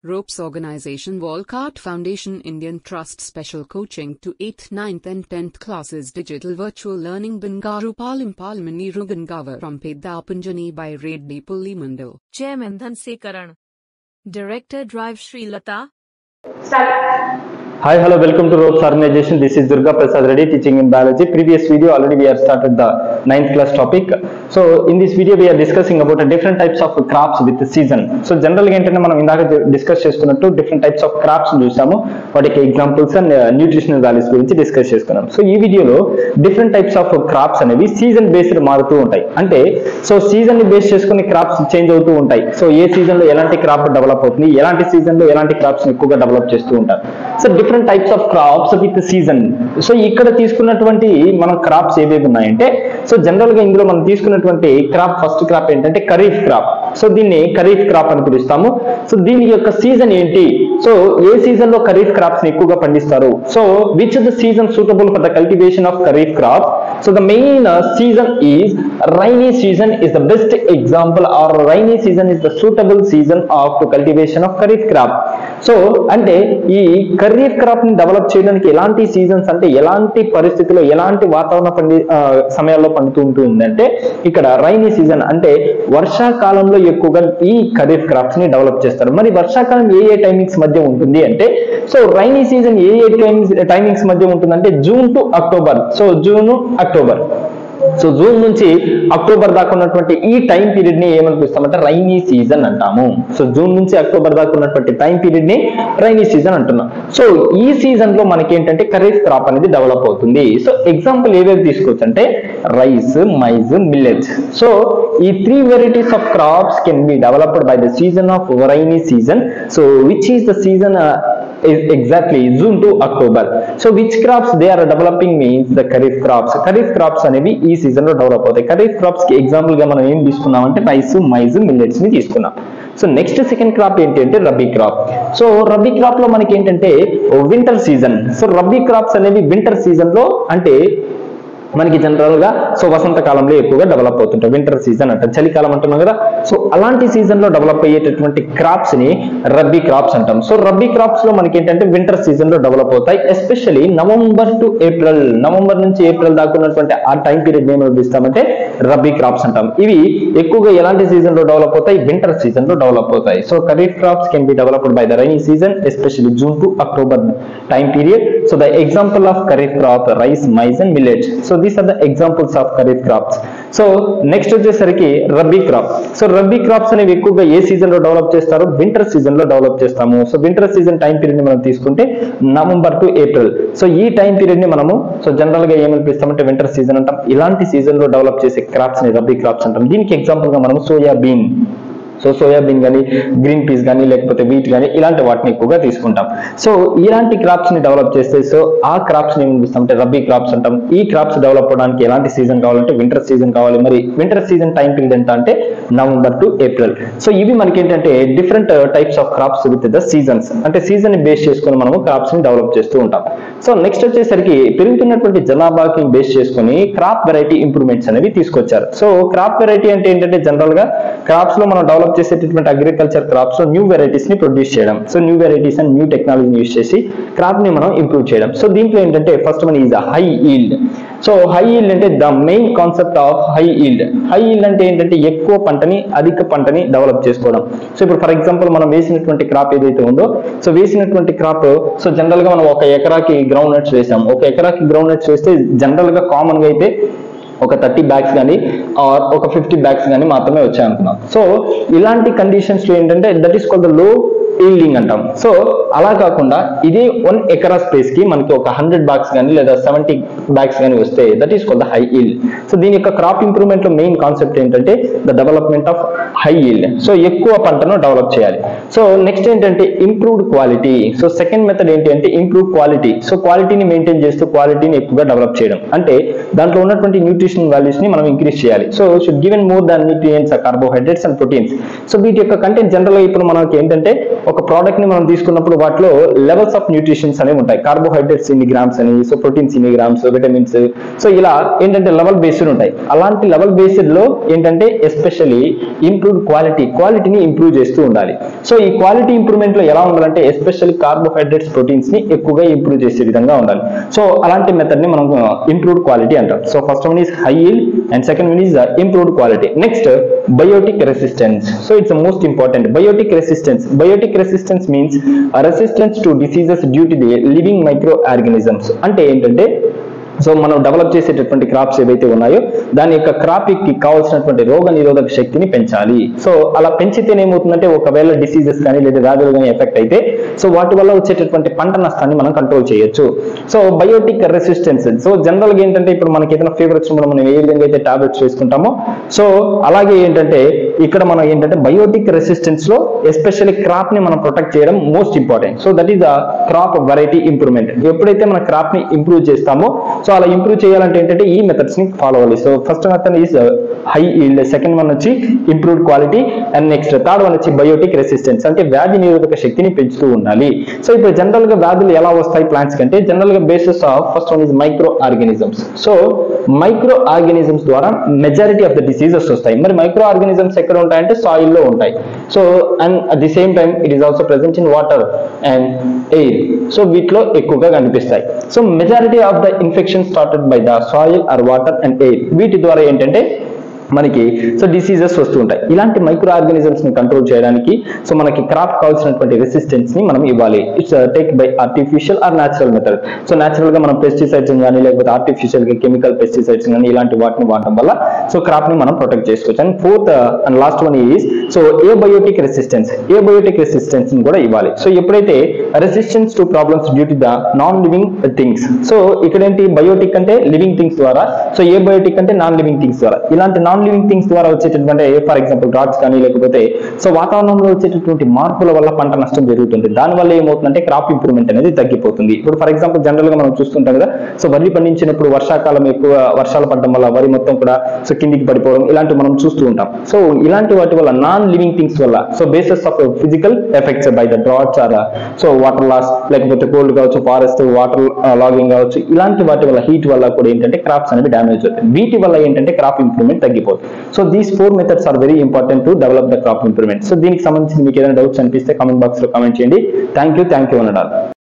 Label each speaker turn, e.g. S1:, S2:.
S1: Ropes Organization Walcott Foundation Indian Trust Special Coaching to 8th, 9th and 10th classes Digital Virtual Learning Bangaru Palmani Rugangavar from Pedapunjani by Reddy Pulli Mandal.
S2: Chairman Dhanse Karan. Director Drive Sri Lata.
S3: Hi, hello, welcome to Ropes Organization. This is Durga Prasad Reddy teaching in biology. Previous video already we have started the 9th class topic. So in this video we are discussing about different types of crops with the season. So generally ఏంటంటే మనం ఇందాక discuss చేసుకున్నట్టు different types of crops చూసాము, వాటికి examples and nutritional values గురించి discuss చేసుకున్నాం. So ఈ వీడియోలో డిఫరెంట్ టైప్స్ ఆఫ్ క్రాప్స్ అనేవి సీజన్ బేస్డ్ మారుతూ ఉంటాయి. అంటే సో సీజన్ ని బేస్ చేసుకుని క్రాప్స్ చేంజ్ అవుతూ ఉంటాయి. సో ఏ సీజన్ లో ఎలాంటి క్రాప్ డెవలప్ అవుతుంది, ఎలాంటి సీజన్ లో ఎలాంటి క్రాప్స్ ఎక్కువగా డెవలప్ చేస్తూ ఉంటారు. So different types of crops with season. So ఇక్కడ తీసుకున్నటువంటి మనం క్రాప్స్ ఏవేవి ఉన్నాయంటే, సో జనరల్ గా ఇందులో మనం తీసుకున్నటువంటి క్రాప్ ఫస్ట్ క్రాప్ ఏంటంటే ఖరీఫ్ క్రాప్. సో దీన్ని ఖరీఫ్ క్రాప్ అని పిలుస్తాము. సో దీని యొక్క సీజన్ ఏంటి, సో ఏ సీజన్ లో ఖరీఫ్ క్రాప్స్ ని ఎక్కువగా పండిస్తారు. So which is the season suitable for the cultivation of kharif crop. So the main season is rainy season is the best example, or rainy season is the suitable season of cultivation of kharif crop. So అంటే ఈ kharif crop ని develop చేయడానికి ఎలాంటి seasons అంటే ఎలాంటి పరిస్థితుల్లో ఎలాంటి వాతావరణ సమయాల్లో పండుతూ ఉంటుందంటే ఇక్కడ రైనీ సీజన్ అంటే వర్షాకాలంలో ఎక్కువగా ఈ ఖరీఫ్ క్రాప్స్ ని డెవలప్ చేస్తారు. మరి వర్షాకాలం ఏ టైమింగ్స్ మధ్య ఉంటుంది అంటే, సో రైనీ సీజన్ ఏ టైమింగ్స్ మధ్య ఉంటుందంటే June to October. So June October, so June నుంచి అక్టోబర్ దాకా ఉన్నటువంటి ఈ టైం పీరియడ్ ని ఏమని పిలుస్తామంటే రైనీ సీజన్ అంటాము. సో జూన్ నుంచి అక్టోబర్ దాకా ఉన్నటువంటి టైం పీరియడ్ ని రైనీ సీజన్ అంటున్నాం. సో ఈ సీజన్ లో మనకి ఏంటంటే ఖరీఫ్ క్రాప్ అనేది డెవలప్ అవుతుంది. సో ఎగ్జాంపుల్ ఏవేవి తీసుకోవచ్చు అంటే రైస్, మైజ్, మిల్లెట్స్. సో ఈ 3 varieties of crops can be developed by the season of rainy season. So which is the season is exactly June to October. So which crops they are developing means the kharif crops. Kharif crops అనేవి ఈ season లో develop అవుతాయి. Kharif crops కి example గా మనం ఏం తీసుకున్నాం అంటే రైస్, మైజ్, మిల్లెట్స్ ని తీసుకున్నాం. సో నెక్స్ట్ సెకండ్ క్రాప్ ఏంటి అంటే rabi crop. So rabi crop లో మనకి ఏంటంటే winter season. So rabi crops అనేవి వింటర్ సీజన్ లో అంటే మనకి జనరల్ గా సో వసంతకాలంలో ఎక్కువగా డెవలప్ అవుతుంటాయి. వింటర్ సీజన్ అంటే చలికాలం అంటున్నాం కదా. సో అలాంటి సీజన్ లో డెవలప్ అయ్యేటటువంటి క్రాప్స్ ని రబ్బీ క్రాప్స్ అంటాం. సో రబ్బీ క్రాప్స్ లో మనకి ఏంటంటే వింటర్ సీజన్ లో డెవలప్ అవుతాయి. Especially November to April, November నుంచి ఏప్రిల్ దాకా ఉన్నటువంటి ఆ టైం పీరియడ్ ఏమో పిలుస్తామంటే రబ్బీ క్రాప్స్ అంటాం. ఇవి ఎక్కువగా ఎలాంటి సీజన్ లో డెవలప్ అవుతాయి, వింటర్ సీజన్ లో డెవలప్ అవుతాయి. So kharif crops can be developed by the rainy season, especially June to October time period. So the example of kharif crop rice, maize and millets. So these are the examples of kharif crops. So next వచ్చేసరికి రబ్బీ crop. So రబ్బీ crops అనేవి ఎక్కువగా ఏ season లో develop చేస్తారు, winter season లో develop చేస్తాము. So winter season time period ని మనం తీసుకుంటే నవంబర్ టు ఏప్రిల్. సో ఈ టైం పీరియడ్ ని మనము సో జనరల్ గా ఏమని పిలుస్తామంటే వింటర్ సీజన్ అంటాం. ఇలాంటి సీజన్ లో డెవలప్ చేసే క్రాప్స్ ని రబ్బీ క్రాప్స్ అంటాం. దీనికి ఎగ్జాంపుల్ గా మనం సోయాబీన్, సో సోయాబీన్ కానీ, గ్రీన్ పీస్ కానీ, లేకపోతే వీట్ కానీ ఇలాంటి వాటిని ఎక్కువగా తీసుకుంటాం. సో ఇలాంటి క్రాప్స్ ని డెవలప్ చేస్తే సో ఆ క్రాప్స్ ని ఏం పిలుస్తామంటే రబ్బీ క్రాప్స్ అంటాం. ఈ క్రాప్స్ డెవలప్ అవడానికి ఎలాంటి సీజన్ కావాలంటే వింటర్ సీజన్ కావాలి. మరి వింటర్ సీజన్ టైం పీరియడ్ ఎంత అంటే నవంబర్ టు ఏప్రిల్. సో ఇవి మనకి ఏంటంటే different types of crops with the seasons, అంటే సీజన్ ని బేస్ చేసుకుని మనము క్రాప్స్ ని డెవలప్ చేస్తూ ఉంటాం. సో నెక్స్ట్ వచ్చేసరికి పెరుగుతున్నటువంటి జనాభాకి బేస్ చేసుకుని క్రాప్ వెరైటీ ఇంప్రూవ్మెంట్స్ అనేవి తీసుకొచ్చారు. సో క్రాప్ వెరైటీ అంటే ఏంటంటే జనరల్ గా క్రాప్స్ లో మనం డెవలప్ చేసేటటువంటి అగ్రికల్చర్ క్రాప్స్ లో న్యూ వెరైటీస్ ని ప్రొడ్యూస్ చేయడం. So new varieties and new టెక్నాలజీని యూజ్ చేసి క్రాప్ ని మనం ఇంప్రూవ్ చేయడం. సో దీంట్లో ఏంటంటే first one is high yield. So high yield అంటే the main concept of high yield. High yield అంటే ఏంటంటే ఎక్కువ పంటని, అధిక పంటని డెవలప్ చేసుకోవడం. సో ఇప్పుడు ఫర్ ఎగ్జాంపుల్ మనం వేసినటువంటి క్రాప్ ఏదైతే ఉందో, సో వేసినటువంటి క్రాప్ సో జనరల్ గా మనం ఒక ఎకరాకి గ్రౌండ్ నట్స్ వేసాం. ఒక ఎకరాకి గ్రౌండ్ నట్స్ వేస్తే జనరల్ గా కామన్ గా అయితే ఒక 30 bags కానీ ఆర్ ఒక 50 bags కానీ మాత్రమే వచ్చాయి అనుకున్నాం. సో ఇలాంటి కండిషన్స్ లో ఏంటంటే that is called the low yielding అంటాం. సో అలా కాకుండా ఇదే 1 ఎకరా స్పేస్ కి మనకి ఒక 100 bags కానీ లేదా 70 bags కానీ వస్తే that is called the high yield. So దీని యొక్క క్రాప్ ఇంప్రూవ్మెంట్ లో మెయిన్ కాన్సెప్ట్ ఏంటంటే the development of high yield. So ఎక్కువ పంటను డెవలప్ చేయాలి. సో నెక్స్ట్ ఏంటంటే improved quality. So second method ఏంటి అంటే ఇంప్రూవ్ క్వాలిటీ. సో క్వాలిటీని మెయింటైన్ చేస్తూ క్వాలిటీని ఎక్కువగా డెవలప్ చేయడం, అంటే దాంట్లో ఉన్నటువంటి న్యూట్రిషన్ వాల్యూస్ ని మనం ఇంక్రీజ్ చేయాలి. So should given more than nutrients, carbohydrates and proteins. So వీటి యొక్క కంటెంట్ జనరల్ గా ఇప్పుడు మనకి ఏంటంటే ఒక ప్రోడక్ట్ ని మనం తీసుకున్నప్పుడు వాటిలో లెవెల్స్ ఆఫ్ న్యూట్రిషన్స్ అనేవి ఉంటాయి. కార్బోహైడ్రేట్స్ ఇన్ని గ్రామ్స్ అని, సో ప్రోటీన్స్ ఇన్ని గ్రామ్స్, విటమిన్స్, సో ఇలా ఏంటంటే లెవెల్ బేస్డ్ ఉంటాయి. అలాంటి లెవెల్ బేస్డ్ లో ఏంటంటే ఎస్పెషల్లీ ఇంప్రూవ్ క్వాలిటీని ఇంప్రూవ్ చేస్తూ ఉండాలి. సో ఈ క్వాలిటీ ఇంప్రూవ్మెంట్ లో ఎలా ఉండాలంటే ఎస్పెషల్లీ కార్బోహైడ్రేట్స్, ప్రోటీన్స్ ని ఎక్కువగా ఇంప్రూవ్ చేసే విధంగా ఉండాలి. సో అలాంటి మెథడ్ ని మనం ఇంప్రూవ్డ్ క్వాలిటీ అంటాం. So first one is high yield and second one is improved quality. Next, biotic resistance. So it's the most important. Biotic resistance means a resistance to diseases due to the living microorganisms. అంటే ఏంటంటే so మనం develop చేసేటటువంటి crops ఏవైతే ఉన్నాయో దాని యొక్క crop కి కావాల్సినటువంటి రోగ నిరోధక శక్తిని పెంచాలి. సో అలా పెంచితేనే ఏమవుతుందంటే ఒకవేళ డిసీజెస్ కానీ లేదా వ్యాధులు కానీ ఎఫెక్ట్ అయితే సో వాటి వల్ల వచ్చేటటువంటి పంట నష్టాన్ని మనం కంట్రోల్ చేయొచ్చు. So biotic resistance, so general గా ఏంటంటే ఇప్పుడు మనకి ఏదైనా ఫీవర్ వచ్చినప్పుడు మనం ఏ విధంగా అయితే టాబ్లెట్స్ వేసుకుంటామో సో అలాగే ఏంటంటే ఇక్కడ మనం ఏంటంటే బయోటిక్ రెసిస్టెన్స్ లో ఎస్పెషల్లీ క్రాప్ ని మనం ప్రొటెక్ట్ చేయడం most important. So that is the crop variety improvement. ఎప్పుడైతే మన క్రాప్ ని ఇంప్రూవ్ చేస్తామో సో అలా ఇంప్రూవ్ చేయాలంటే ఏంటంటే ఈ మెథడ్స్ ని ఫాలో అవ్వాలి. So first method is high yield, second one వచ్చి improved quality, and next third one వచ్చి బయోటిక్ రెసిస్టెన్స్, అంటే వ్యాధి నిరోధక శక్తిని పెంచుతూ ఉండాలి. సో ఇప్పుడు జనరల్ గా వ్యాధులు ఎలా వస్తాయి ప్లాంట్స్ కంటే జనరల్ గా basis of first one is micro organisms. So micro organisms ద్వారా మెజారిటీ ఆఫ్ ద డిసీజెస్ వస్తాయి. మరి మైక్రో ఆర్గానిజమ్స్ ఎక్కడ ఉంటాయంటే సాయిల్ లో ఉంటాయి. So and at the same time it is also present in water and air. So వీటిలో ఎక్కువగా కనిపిస్తాయి. So majority of the infection started by the soil or water and air. వీటి ద్వారా ఏంటంటే మనకి సో డిసీజెస్ వస్తూ ఉంటాయి. ఇలాంటి మైక్రో ఆర్గానిజమ్స్ ని కంట్రోల్ చేయడానికి సో మనకి క్రాప్ కావాల్సినటువంటి రెసిస్టెన్స్ ని మనం ఇవ్వాలి. It's take by artificial or natural method. So natural గా మనం పెస్టిసైడ్స్ కానీ లేకపోతే ఆర్టిఫిషియల్ గా కెమికల్ పెస్టిసైడ్స్ కానీ ఇలాంటి వాటిని వాడడం వల్ల సో క్రాప్ ని మనం ప్రొటెక్ట్ చేసుకోవచ్చు. And fourth and last one is so abiotic resistance. Abiotic resistance ని కూడా ఇవ్వాలి. సో ఎప్పుడైతే resistance to problems due to the non living things. So ఇక్కడ ఏంటి బయోటిక్ అంటే లివింగ్ థింగ్స్ ద్వారా, సో ఏబయోటిక్ అంటే నాన్ లివింగ్ థింగ్స్ ద్వారా. ఇలాంటి నాన్ లివింగ్ థింగ్స్ ద్వారా వచ్చేటటువంటి ఫర్ ఎగ్జాంపుల్ డ్రాట్స్ కానీ లేకపోతే సో వాతావరణంలో వచ్చేటటువంటి మార్పుల వల్ల పంట నష్టం జరుగుతుంది. దానివల్ల ఏమవుతుందంటే క్రాప్ ఇంప్రూవ్మెంట్ అనేది తగ్గిపోతుంది. ఇప్పుడు ఫర్ ఎగ్జాంపుల్ జనరల్ గా మనం చూస్తుంటాం కదా, సో వరి పండించినప్పుడు వర్షాకాలం ఎక్కువ వర్షాలు పడడం వల్ల వరి మొత్తం కూడా సో కిందికి పడిపోవడం ఇలాంటివి మనం చూస్తూ ఉంటాం. సో ఇలాంటి వాటి వల్ల నాన్ లివింగ్ థింగ్స్ వల్ల so basis of physical effects by the droughts or so water loss లేకపోతే కోల్డ్ కావచ్చు, ఫారెస్ట్ వాటర్ లాగింగ్ కావచ్చు, ఇలాంటి వాటి వల్ల హీట్ వల్ల కూడా ఏంటంటే క్రాప్స్ అనేవి డ్యామేజ్ అవుతాయి. వీటి వల్ల ఏంటంటే క్రాప్ ఇంప్రూవ్మెంట్ తగ్గిపోతుంది. So these 4 methods are very important to develop the crop improvement. So దీనికి సంబంధించి మీకు ఏదైనా డౌట్స్ అనిపిస్తే కామెంట్ బాక్స్ లో కామెంట్ చేయండి. Thank you అనడాలి.